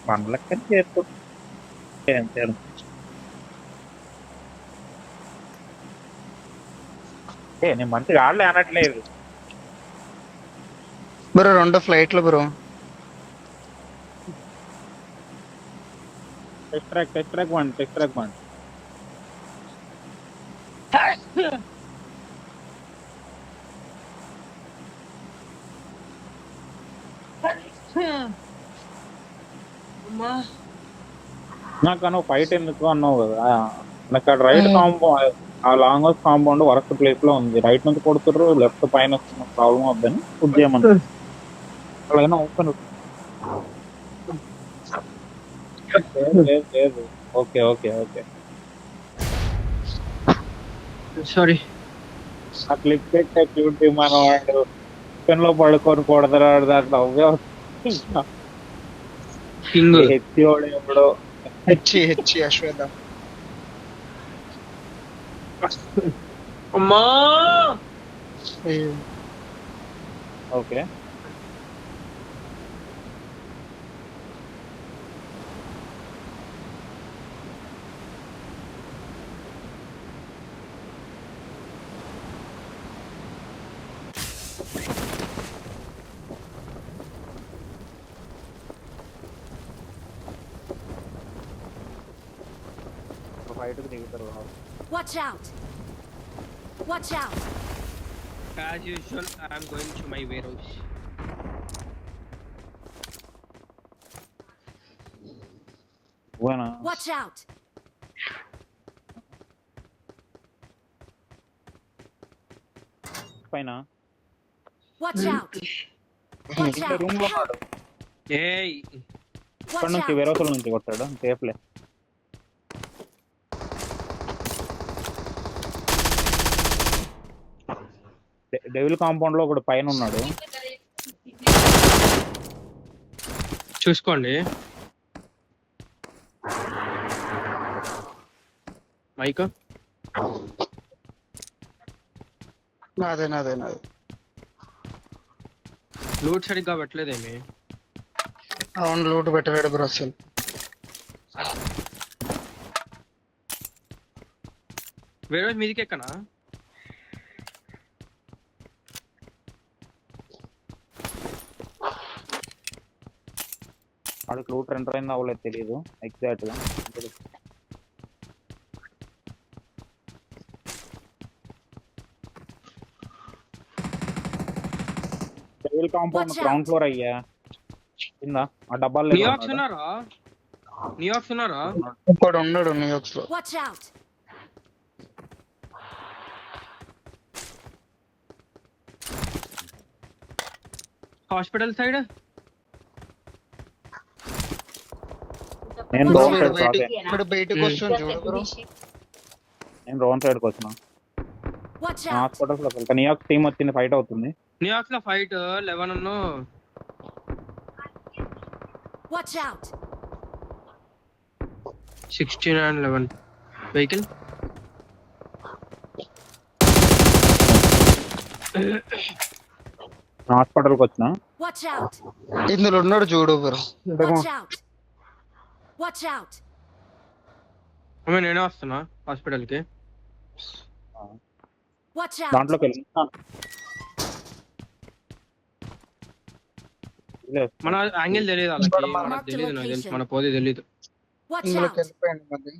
పనులక్కని చేసుకుంటే అంతే. నేను మంచిగా ఆడలే అనట్లేదు. బ్రో 2 ఫ్లైట్లు బ్రో. Test track one. అమ్మా నాకు నువ్వు ఫైట్ ఎందుకు అన్నావు కదా, నాకు అక్కడ రైట్ కాంపౌండ్, ఆ long house compound worst place లో ఉంది. రైట్ నుంచి కొడుతుర్రు, లెఫ్ట్ పైన వస్తున్న ప్రాబ్లం వద్దని ఫుడ్ చేయమని అలాగైనా ఓపెన్. లేదు. Okay okay okay. సారీ. ఆ క్లిప్ పెట్టే క్యూటీ మనవాడు చికెన్ లో పడుకొని కొడతాడు, దాంట్లో అవే కింగ్ హెచ్ఓడు ఎప్పుడో. హెచ్ అశ్వేత. అమ్మా ఓకే ఫైట్ దిగుతారు. Watch out! Watch out! As usual I'm going to my warehouse. Watch out! పైన Watch out! Watch out! Room లో ఉన్నాడు. ఏయ్ ఇక్కడ Watch నుంచి out! వేరే నుంచి కొట్టాడు. సేఫ్లే. డెవిల్ కాంపౌండ్ లో ఒకడు పైన ఉన్నాడు. చూసుకోండి మైక్. నాదే. లూట్ సరిగ్గా పెట్టలేదేమి. అవును లూట్ పెట్టలేడు బ్రో అసలు. వేరే హౌస్ మీదికి ఎక్కనా. వాడికి లూట్ ఎంటర్ అయిందో అవ్వలేదు తెలియదు ఎగ్జాక్ట్ గా. డెవిల్ కాంపౌండ్ గ్రౌండ్ ఫ్లోర్ అయ్యా కింద ఆ డబ్బాలు న్యూయార్క్స్ ఉన్నారా. ఇంకోడు ఉన్నాడు న్యూయార్క్స్ లో. Watch out! Hospital side. నేను బ్రో రోడ్ వీడు సైడ్ వీడు బయటకు వస్తుంది చూడు బ్రో. నేను రోడ్ సైడ్కి వచ్చిన Watch out! హాస్పిటల్స్ లో న్యూయార్క్ టీమ్ వచ్చింది, ఫైట్ అవుతుంది. న్యూయార్క్ లో fight 11 Watch out! 16 and 11 vehicle. హాస్పిటల్కి వచ్చిన. Watch out! ఇందులో ఉన్నాడు చూడు bro. Watch out! Watch out! నేనే వస్తున్నా హాస్పిటల్ కి. Watch out! దాంట్లోకి వెళ్ళి మన యాంగిల్ తెలియదు వాళ్ళకి. మనకు తెలియదు, నాకు తెలుసు మన పోతే తెలియదు. Watch ఇందులోకి out! వెళ్ళిపోయాను మళ్ళీ.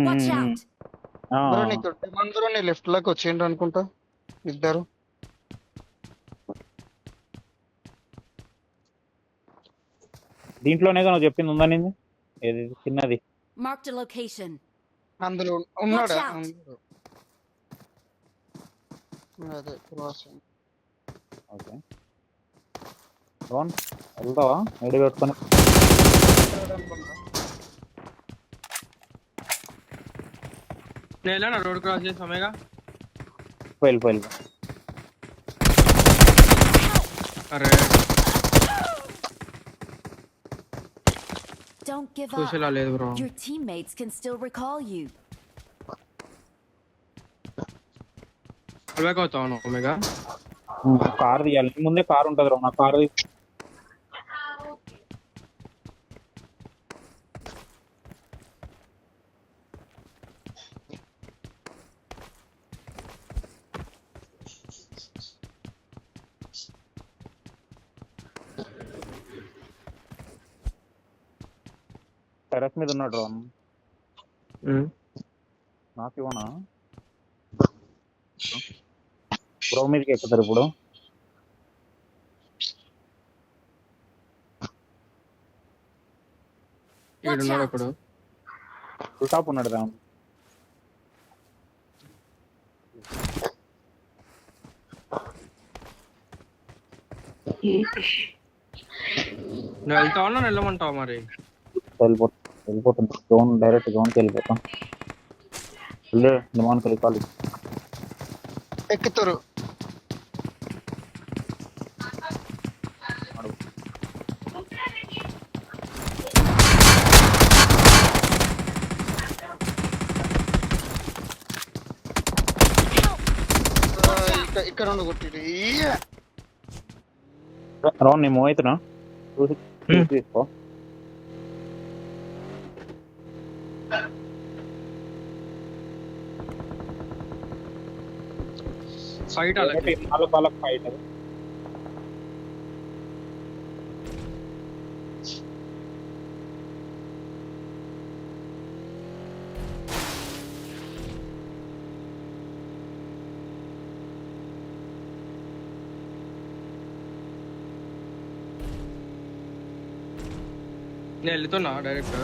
Watch out! బ్రో నీకు అందరూ నీ లెఫ్ట్ లోకి వచ్చిండ్రు అనుకుంటా ఇద్దరు. దీంట్లోనే నువ్వు చెప్పింది ఉందని ఏది చిన్నది. Marked a location. అందులో ఉన్నాడా. Watch out. అదే క్రాస్. ఓకే రోన్ వెళ్తావా ఐడి పెట్టుకొని. నేను వెళ్ళాను రోడ్ క్రాస్ చేసి సమయగా. వెళ్ళి అరే Don't give up. చూసేలా లేదు bro. Your teammates can still recall you. Back అవుతావు ఒమేగా. కార్ తీయాలి, నీ ముందే కార్ ఉంటుంది రా, నా కార్ టెరస్ మీద ఉన్నాడు రా. నాకు ఇవ్వనా బ్రో? మీదకి ఎక్కుతారు ఇప్పుడు. Watch ఉన్నాడు out! ఇప్పుడు. ఫుల్ టాప్ ఉన్నాడు రా. నువ్వు వెళ్తావా నన్ను వెళ్ళమంటావా మరి? వెళ్ళిపోతుంది జోన్, డైరెక్ట్ జోన్కి వెళ్ళిపోతాం. నిమాన్కి వెళ్ళాలి. ఎక్కుతారు. ఇక్కడ ఉండి కొట్టి రౌండ్ నేను మూవ్ అవుతున్నా, తీసుకో. ఫైట్ అలాగే. 4 వాళ్ళకి ఫైట్. నేను వెళ్తున్నా డైరెక్ట్.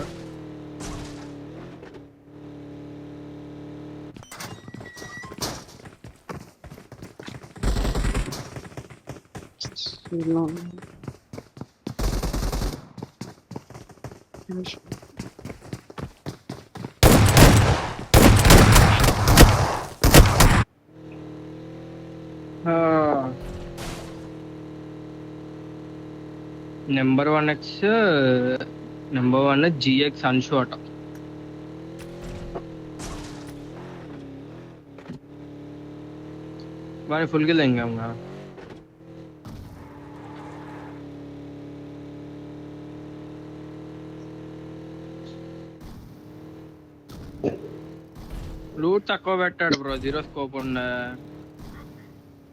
నెంబర్ 1 GX అన్షు అట. వాడి ఫుల్ కిల్ ఇంకా లూట్ తక్కువ పెట్టాడు బ్రో, 0 స్కోప్ ఉండే.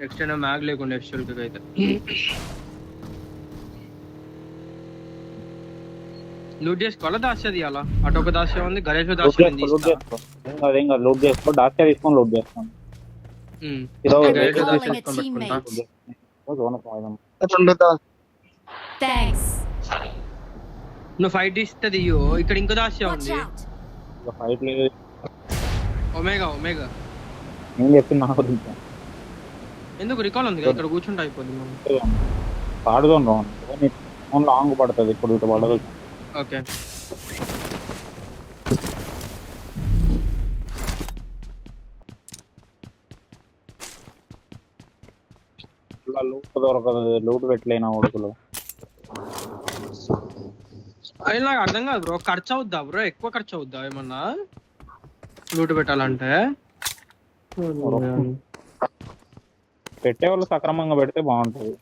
ఎక్స్టెండ్ మ్యాగ్ లేకుండా ఎఫ్షుల్కి అయితే. లూట్ చేసుకోవాలా దాస్య తీయాలా? అటు ఒక దాస్య ఉంది, గణేష్ దాస్య ఉంది. అదేం కాదు, లోడ్ చేసుకో. డాక్టర్ తీసుకొని లోడ్ చేస్తాను. నువ్వు ఫైట్ ఇస్తే దియో. ఇక్కడ ఇంకో దాస్య Watch ఉంది. out! ఫైట్ లేదు. ఒమేగా నేను చెప్పింది నా గురించి. ఎందుకు రికాల్ ఉంది కదా, ఇక్కడ కూర్చుంటే అయిపోద్ది మనం. ఆడుదాం రాను, లాంగ్ పడుతుంది, ఇప్పుడు ఇటు పడదు. ఓకే లూట్ దొరకదు, లూట్ పెట్టలేనా ఉడుకులు. అది నాకు అర్థం కాదు బ్రో, ఖర్చు అవుద్దా బ్రో? ఎక్కువ ఖర్చు అవుద్దా ఏమన్నా లూట్ పెట్టాలంటే? పెట్టే వాళ్ళు సక్రమంగా పెడితే బాగుంటది.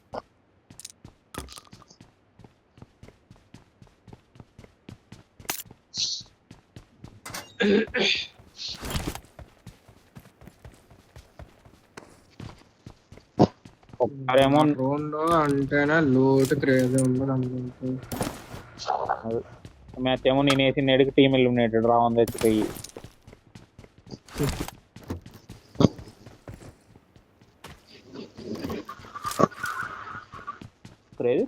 ఒకసారేమో డ్రోన్ లో అంటేనే లూట్ క్రేజ్ ఉండదు అనుకుంటా. మ్యాచ్ ఏమో నేను వేసిన నేడుకి టీం ఎలిమినేటెడ్ రా, వంద తెచ్చిపోయి. క్రేజ్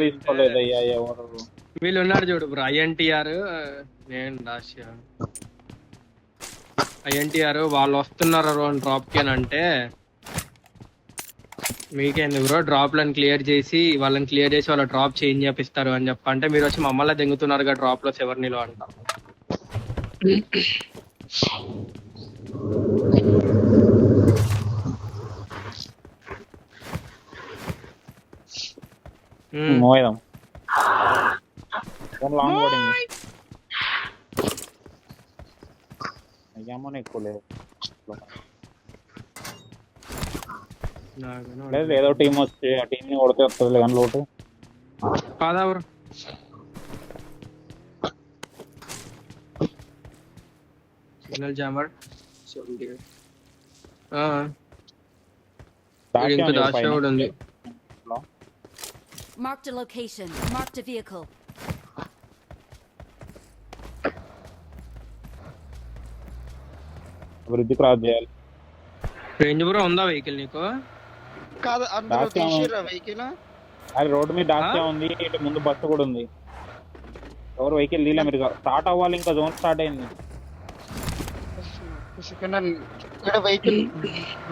తీసుకోలేదు అయ్యా ఎవరు. వీళ్ళు ఉన్నారు చూడు బ్రో, INTR నేను రాశా. INTR వాళ్ళు వస్తున్నారు డ్రాప్ కి అని అంటే, మీకేంది బ్రో డ్రాప్ లను క్లియర్ చేసి వాళ్ళని క్లియర్ చేసి వాళ్ళ డ్రాప్ చేంజ్ చేపిస్తారు అని చెప్పంటే, మీరు వచ్చి మమ్మల్ని దెంగుతున్నారు డ్రాప్ లో ఎవరినిలో అంట. మోయదాం లాంగ్ పడింది. అయ్యామో ఎక్కువ లేదు నాకైనా లేదు ఏదో టీం వచ్చి ఆ టీం ని కొడితే వస్తుంది కానీ లోటు కాదా బ్రో సిగ్నల్ జామర్ ఇంకా దాషా కూడా ఉంది. Marked a location. Marked a vehicle. Bridge cross చేయాలి రేంజ్ బ్రో ఉందా వెహికల్ నీకు? కాదు అందులో దాకా తీసిర్రా వెహికల్. అది రోడ్డు మీద దాస్యా ఉంది ఇటు ముందు బస్సు కూడా ఉంది ఎవరు వెహికల్ నీళ్ళ మీరు స్టార్ట్ అవ్వాలి ఇంకా జోన్ స్టార్ట్ అయింది ఇక్కడ వెహికల్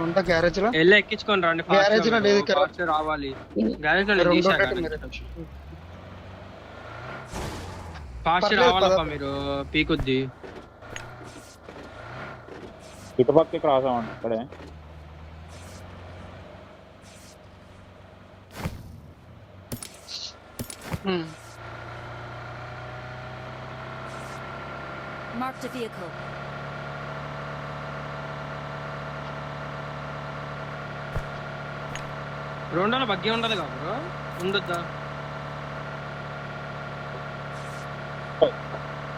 ఉందా గ్యారేజ్ లో? వెళ్ళి ఎక్కించుకొని రండి Garage లో లేదు ఇక్కడ. ఫాస్ట్ రావాలి గ్యారేజ్ లో రెండు తీసా ఒకటి మీరు. ఫాస్ట్ పర్లేదు, రావాలప్ప పద. మీరు పీకుద్ది. ఇటుపక్కకి క్రాస్ అవ్వండి ఇక్కడే Hmm. Marked a vehicle. రెండోలో బగ్గే ఉండాలి కదా బ్రో ఉండొద్దా?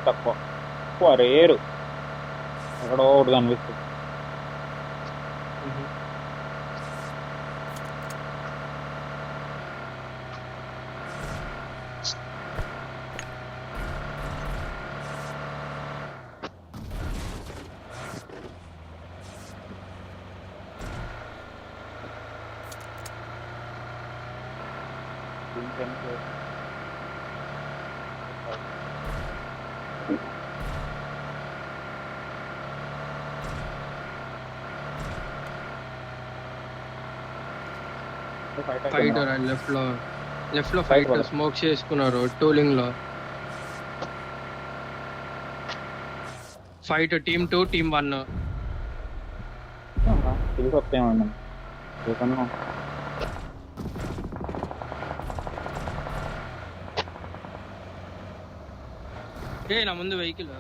తక్కువ రేరు ఎక్కడో ఒకటి కనిపిస్తుంది ఫైటర్ లెఫ్ట్ లో ఫైటర్ స్మోక్ చేసుకున్నారు టూలింగ్ లో. Fight team 2 team 1. తెలిసి వస్తాయేమన్నా ఏ నా ముందు వెహికల్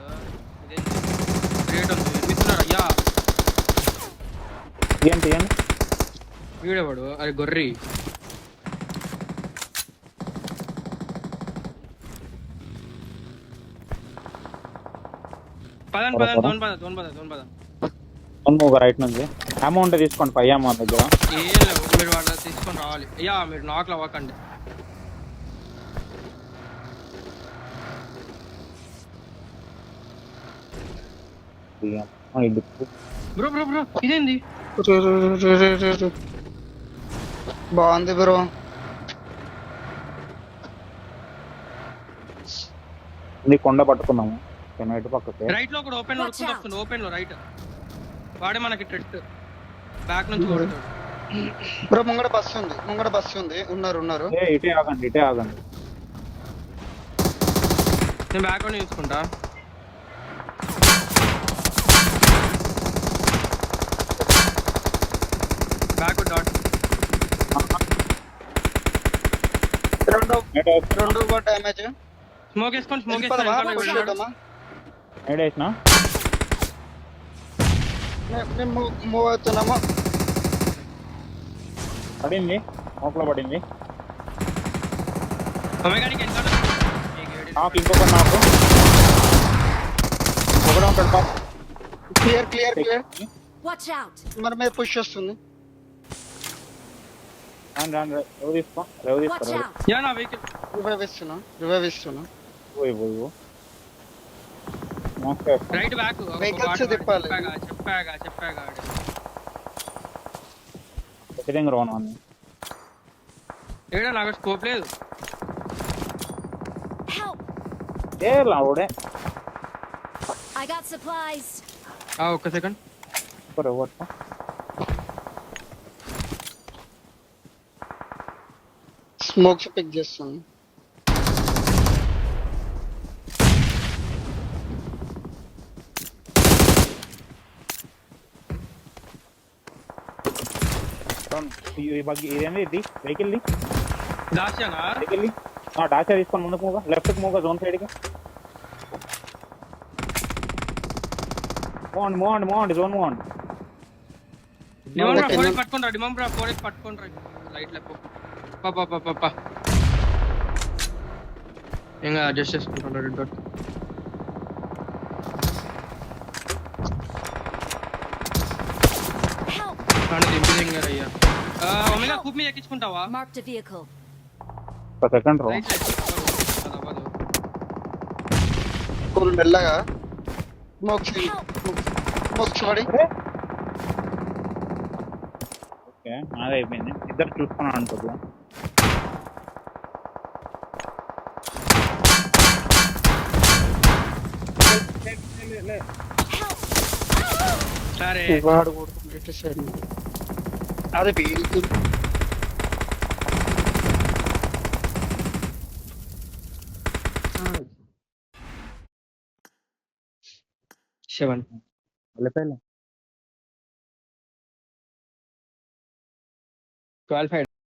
గ్రేట్ ఉంది వినిపిస్తున్నారు అయ్యా. ఏంటి వీడేవాడు అరే గొర్రి. పదండి ఒక రైట్ నుంచి అమౌంట్ తీసుకోండి పై అమౌంట్ దగ్గర ఏం లేవు మీరు వాళ్ళ తీసుకొని రావాలి. అయ్యా మీరు నాకులు అవ్వకండి. బ్రో బ్రో బ్రో ఇదేంది? బాగుంది బ్రో. కొండ పట్టుకున్నాము ఇటు పక్కకి రైట్ లో కూడా ఓపెన్ లో వస్తుంది ఓపెన్ లో రైట్ వాడే మనకి ట్రెట్ బ్యాక్ నుంచి కొడతాడు. బ్రో ముంగడ బస్సు ఉంది ఉన్నారు. ఇటే ఆగండి నేను బ్యాక్ లో చూసుకుంటా. బ్యాక్ డాట్ రెండు డ్యామేజ్. స్మోక్ వేసుకొని ఏడేసినా మూవ్ అవుతున్నాము. పడింది మోకలో పడింది నాకు ఇంకొక నాకు ఒకటే ఉంటాడు క్లియర్ Watch out. మరి మీద పుష్ వస్తుంది. తీసుకో Watch out. యా నా వెహికల్ రివైవ్ ఇస్తున్నా. రైట్ బ్యాక్ Vehicles తిప్పాలి. చెప్పాగా ఏడా నాకు స్కోప్ లేదు. Help. లావుడే I got supplies. ఒక్క సెకండ్. స్మోక్స్ పిక్ చేస్తాను. ఇదేంది వెహికల్ దాస్యానా డాషా తీసుకొని ముందుకు మూగా లెఫ్ట్ మూగా జోన్ సైడ్ కి మోండి జోన్ మోండి. డిమాండ్ బ్రా Okay, ఫోరెస్ట్ no. పట్టుకుంటా, డిమాండ్ బ్రా ఫోరెస్ట్ పట్టుకుంటా. లైట్ లేపు పాపా ఇంకా అడ్జస్ట్ చేసుకుంటాను రెడ్ డాట్. Help! కానీ దింపి అయ్యా. ఒమేగా కూప్ మీద ఎక్కించుకుంటావా? Marked a vehicle. ఒక సెకండ్ రో. రైట్ లెఫ్ట్ అవ్వదు. కూల్ మెల్లగా మోక్ష పడి ఓకే నాది అయిపోయింది. ఇద్దరు చూసుకున్నాను అనుకోద్దా. సరే వాడు కొడుతుంది. అదే పేరు 7 వెళ్ళిపోయలే. 12